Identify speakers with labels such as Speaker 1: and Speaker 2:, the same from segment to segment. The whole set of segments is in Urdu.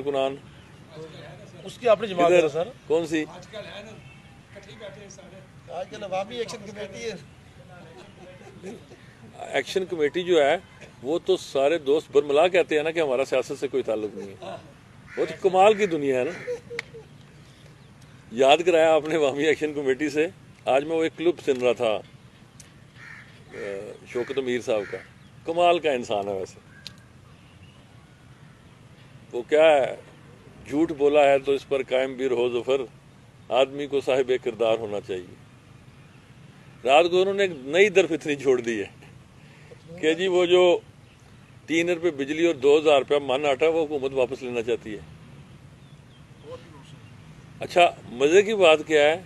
Speaker 1: کارکنان
Speaker 2: اس کی اپنی جماعت ہے سر.
Speaker 1: کون سی؟
Speaker 2: آج کل عوامی ایکشن کمیٹی ہے.
Speaker 1: ایکشن کمیٹی جو ہے وہ تو سارے دوست برملا کہتے ہیں نا کہ ہمارا سیاست سے کوئی تعلق نہیں ہے. وہ تو کمال کی دنیا ہے نا. یاد کرایا آپ نے عوامی ایکشن کمیٹی سے. آج میں وہ ایک کلپ سن رہا تھا شوکت امیر صاحب کا. کمال کا انسان ہے ویسے. وہ کیا ہے، جھوٹ بولا ہے تو اس پر قائم بھی رہو ظفر، آدمی کو صاحب کردار ہونا چاہیے. رات کو انہوں نے ایک نئی درفتنی چھوڑ دی ہے کہ جی وہ جو 3 روپے بجلی اور 2000 روپیہ من آٹا وہ حکومت واپس لینا چاہتی ہے. اچھا مزے کی بات کیا ہے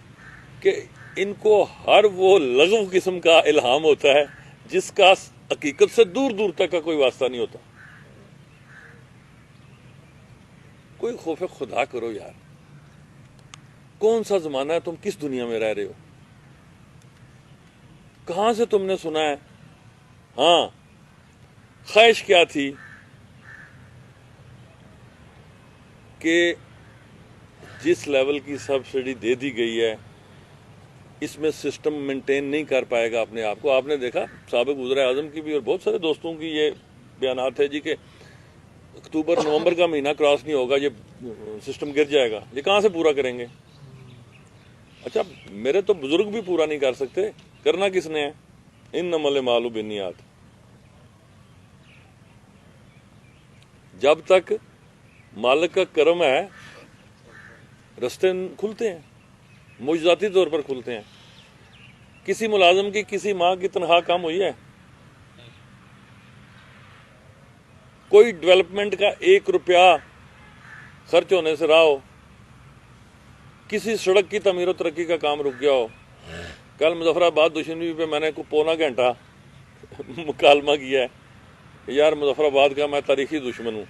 Speaker 1: کہ ان کو ہر وہ لغو قسم کا الہام ہوتا ہے جس کا حقیقت سے دور دور تک کا کوئی واسطہ نہیں ہوتا. کوئی خوف خدا کرو یار. کون سا زمانہ ہے، تم کس دنیا میں رہ رہے ہو؟ کہاں سے تم نے سنا ہے؟ ہاں خواہش کیا تھی کہ جس لیول کی سبسڈی دے دی گئی ہے اس میں سسٹم مینٹین نہیں کر پائے گا اپنے آپ کو. آپ نے دیکھا سابق وزراء اعظم کی بھی اور بہت سارے دوستوں کی یہ بیانات ہے جی کہ اکتوبر نومبر کا مہینہ کراس نہیں ہوگا، یہ سسٹم گر جائے گا. یہ کہاں سے پورا کریں گے؟ اچھا میرے تو بزرگ بھی پورا نہیں کر سکتے، کرنا کس نے ہے؟ انما الاعمال بالنیات. جب تک مالک کا کرم ہے رستے کھلتے ہیں، معجزاتی طور پر کھلتے ہیں. کسی ملازم کی کسی ماہ کی تنخواہ کم ہوئی ہے؟ کوئی ڈیولپمنٹ کا 1 روپیہ خرچ ہونے سے رہا ہو؟ کسی سڑک کی تعمیر و ترقی کا کام رک گیا ہو؟ کل مظفر آباد دشمنی پہ میں نے پونا گھنٹہ مکالمہ کیا ہے کہ یار مظفر آباد کا میں تاریخی دشمن ہوں.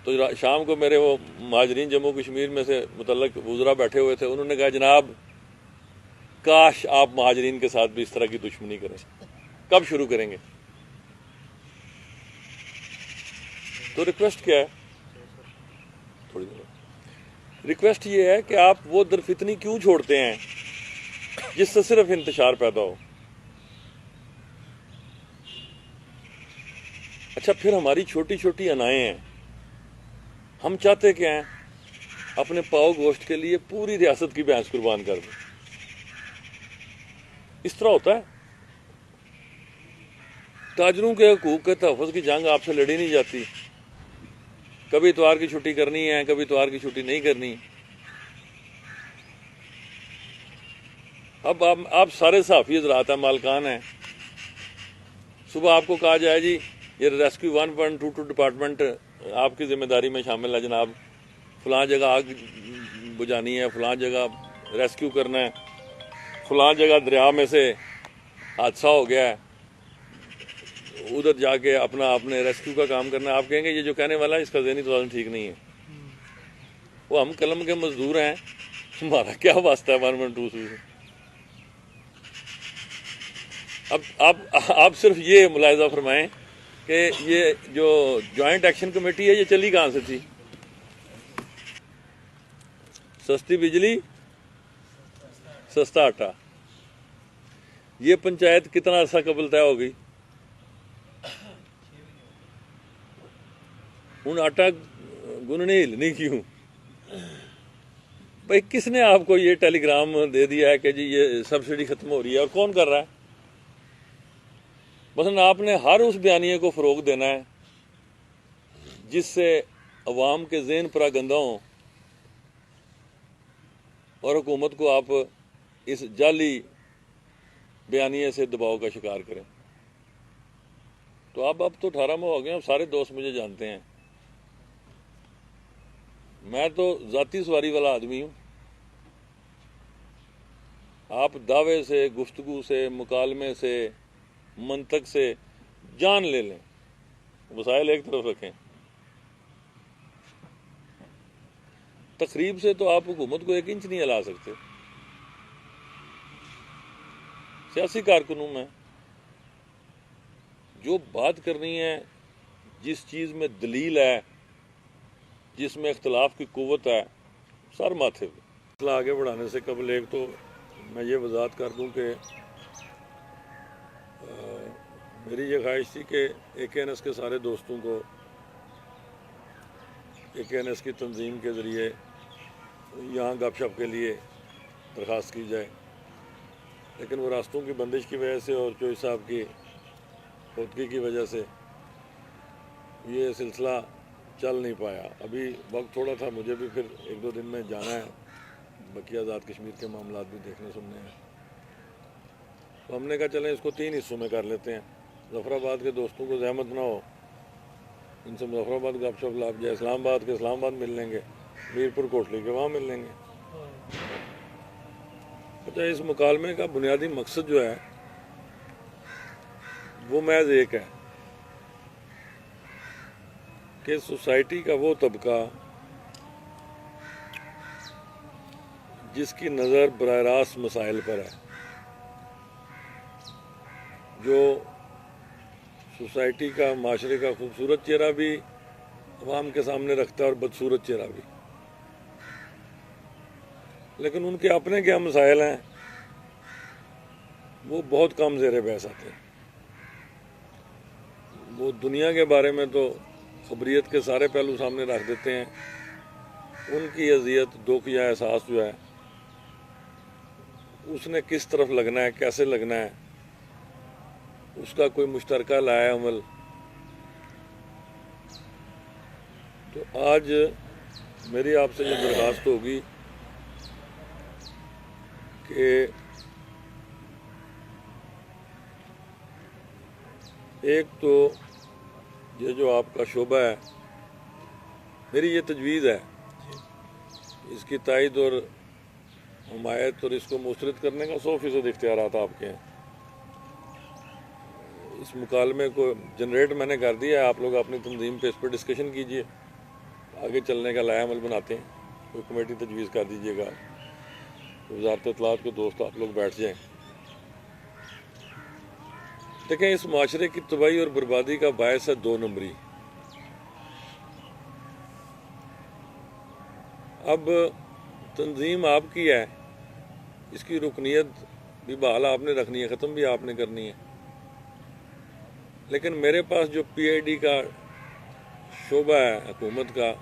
Speaker 1: تو شام کو میرے وہ مہاجرین جموں کشمیر میں سے متعلق وزراء بیٹھے ہوئے تھے. انہوں نے کہا جناب کاش آپ مہاجرین کے ساتھ بھی اس طرح کی دشمنی کریں. کب شروع کریں گے؟ تو ریکویسٹ کیا ہے؟ تھوڑی دیر ریکویسٹ یہ ہے کہ آپ وہ درفتنی کیوں چھوڑتے ہیں جس سے صرف انتشار پیدا ہو. اچھا پھر ہماری چھوٹی چھوٹی انائیں ہیں. ہم چاہتے کیا ہیں؟ اپنے پاؤ گوشت کے لیے پوری ریاست کی بھینس قربان کر دیں. اس طرح ہوتا ہے. تاجروں کے حقوق کے تحفظ کی جنگ آپ سے لڑی نہیں جاتی. کبھی اتوار کی چھٹی کرنی ہے، کبھی اتوار کی چھٹی نہیں کرنی. اب آپ سارے صحافی حضرات ہیں، مالکان ہیں. صبح آپ کو کہا جائے جی یہ ریسکیو 1.22 ڈپارٹمنٹ آپ کی ذمہ داری میں شامل ہے جناب، فلاں جگہ آگ بجھانی ہے، فلاں جگہ ریسکیو کرنا ہے، فلاں جگہ دریا میں سے حادثہ ہو گیا ہے، ادھر جا کے اپنے ریسکیو کا کام کرنا ہے. آپ کہیں گے یہ جو کہنے والا ہے اس کا ذہنی توازن ٹھیک نہیں ہے. وہ ہم قلم کے مزدور ہیں، ہمارا کیا واسطہ ہے 1.2 سے؟ اب آپ صرف یہ ملاحظہ فرمائیں کہ یہ جو جوائنٹ ایکشن کمیٹی ہے یہ چلی کہاں سے تھی؟ سستی بجلی سستا آٹا. یہ پنچایت کتنا عرصہ قبل طے ہو گئی؟ ان آٹا گننی ہلنی کیوں؟ بھائی کس نے آپ کو یہ ٹیلی گرام دے دیا ہے کہ جی یہ سبسڈی ختم ہو رہی ہے، اور کون کر رہا ہے؟ مثلا آپ نے ہر اس بیانیے کو فروغ دینا ہے جس سے عوام کے ذہن پراگندہ ہوں اور حکومت کو آپ اس جعلی بیانیے سے دباؤ کا شکار کریں. تو اب تو 18 میں ہو گئے، اب سارے دوست مجھے جانتے ہیں. میں تو ذاتی سواری والا آدمی ہوں. آپ دعوے سے، گفتگو سے، مکالمے سے، منطق سے جان لے لیں، وسائل ایک طرف رکھیں. تقریب سے تو آپ حکومت کو 1 انچ نہیں ہلا سکتے. سیاسی کارکنوں میں جو بات کرنی ہے، جس چیز میں دلیل ہے جس میں اختلاف کی قوت ہے سر ماتھے پہ. مسئلہ آگے بڑھانے سے قبل ایک تو میں یہ وضاحت کر دوں کہ میری یہ خواہش تھی کہ AKNS کے سارے دوستوں کو AKNS کی تنظیم کے ذریعے یہاں گپ شپ کے لیے درخواست کی جائے، لیکن وہ راستوں کی بندش کی وجہ سے اور چوئی صاحب کی خودگی کی وجہ سے یہ سلسلہ چل نہیں پایا. ابھی وقت تھوڑا تھا، مجھے بھی پھر 1-2 دن میں جانا ہے، بقیہ آزاد کشمیر کے معاملات بھی دیکھنے سننے ہیں. تو ہم نے کہا چلیں اس کو 3 حصوں میں کر لیتے ہیں. ظفر آباد کے دوستوں کو زحمت نہ ہو، ان سے مظفر آباد گپ شپ لاب جائے، اسلام آباد کے اسلام آباد مل لیں گے، میرپور کوٹلی کے وہاں مل لیں گے. اچھا، اس مکالمے کا بنیادی مقصد جو ہے وہ محض ایک ہے کہ سوسائٹی کا وہ طبقہ جس کی نظر براہ راست مسائل پر ہے، جو سوسائٹی کا، معاشرے کا خوبصورت چہرہ بھی عوام کے سامنے رکھتا ہے اور بدصورت چہرہ بھی، لیکن ان کے اپنے کیا مسائل ہیں وہ بہت کم زیر بحث آتے ہیں. وہ دنیا کے بارے میں تو خبریت کے سارے پہلو سامنے رکھ دیتے ہیں، ان کی اذیت، دکھ یا احساس جو ہے اس نے کس طرف لگنا ہے، کیسے لگنا ہے، اس کا کوئی مشترکہ لایا عمل. تو آج میری آپ سے یہ درخواست ہوگی کہ ایک تو یہ جو آپ کا شعبہ ہے، میری یہ تجویز ہے، اس کی تائید اور حمایت اور اس کو مسترد کرنے کا 100% اختیارات آپ کے ہیں. اس مکالمے کو جنریٹ میں نے کر دیا ہے، آپ لوگ اپنی تنظیم پہ اس پر ڈسکشن کیجئے، آگے چلنے کا لائحہ عمل بناتے ہیں، کوئی کمیٹی تجویز کر دیجئے گا، وزارت اطلاعات کے دوست آپ لوگ بیٹھ جائیں. دیکھیں، اس معاشرے کی تباہی اور بربادی کا باعث ہے 2 نمبری. اب تنظیم آپ کی ہے، اس کی رکنیت بھی بحال آپ نے رکھنی ہے، ختم بھی آپ نے کرنی ہے، لیکن میرے پاس جو PID کا شعبہ ہے حکومت کا،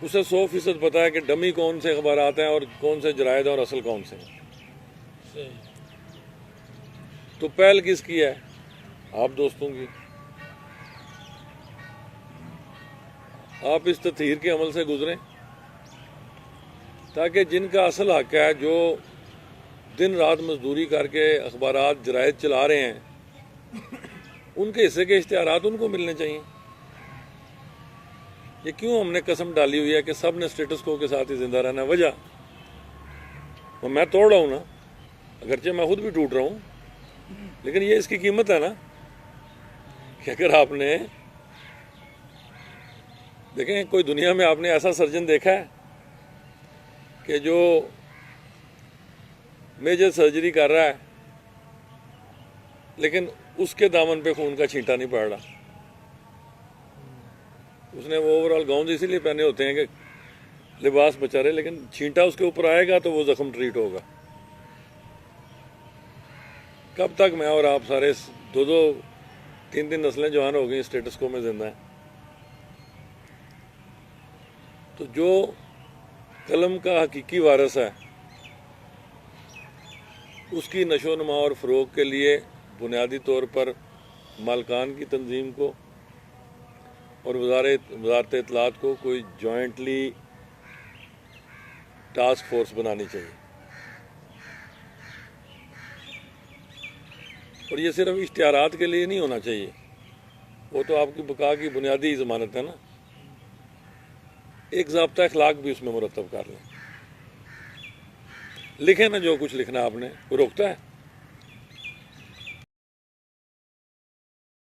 Speaker 1: اسے 100% پتا ہے کہ ڈمی کون سے اخبارات ہیں اور کون سے جرائد ہیں اور اصل کون سے ہیں. تو پہل کس کی ہے؟ آپ دوستوں کی. آپ اس تطہیر کے عمل سے گزریں تاکہ جن کا اصل حق ہے، جو دن رات مزدوری کر کے اخبارات، جرائد چلا رہے ہیں، ان کے حصے کے اشتہارات ان کو ملنے چاہیے. یہ کیوں ہم نے قسم ڈالی ہوئی ہے کہ سب نے سٹیٹس کو کے ساتھ ہی زندہ رہنا؟ وجہ میں توڑ رہا ہوں نا، اگرچہ میں خود بھی ٹوٹ رہا ہوں، لیکن یہ اس کی قیمت ہے نا کہ اگر آپ نے دیکھیں، کوئی دنیا میں آپ نے ایسا سرجن دیکھا ہے کہ جو میجر سرجری کر رہا ہے لیکن اس کے دامن پہ خون کا چھینٹا نہیں پڑ رہا؟ اس نے وہ اوور آل گاؤن اسی لیے پہنے ہوتے ہیں کہ لباس بچا رہے، لیکن چھینٹا اس کے اوپر آئے گا تو وہ زخم ٹریٹ ہوگا. کب تک میں اور آپ سارے 2-3 نسلیں جوان ہو گئی اسٹیٹس کو میں زندہ ہیں؟ تو جو قلم کا حقیقی وارث ہے، اس کی نشو و نما اور فروغ کے لیے بنیادی طور پر مالکان کی تنظیم کو اور وزارت اطلاعات کو کوئی جوائنٹلی ٹاسک فورس بنانی چاہیے. اور یہ صرف اشتہارات کے لیے نہیں ہونا چاہیے، وہ تو آپ کی بقا کی بنیادی ضمانت ہے نا. ایک ضابطہ اخلاق بھی اس میں مرتب کر لیں. لکھیں نا جو کچھ لکھنا آپ نے، وہ روکتا ہے؟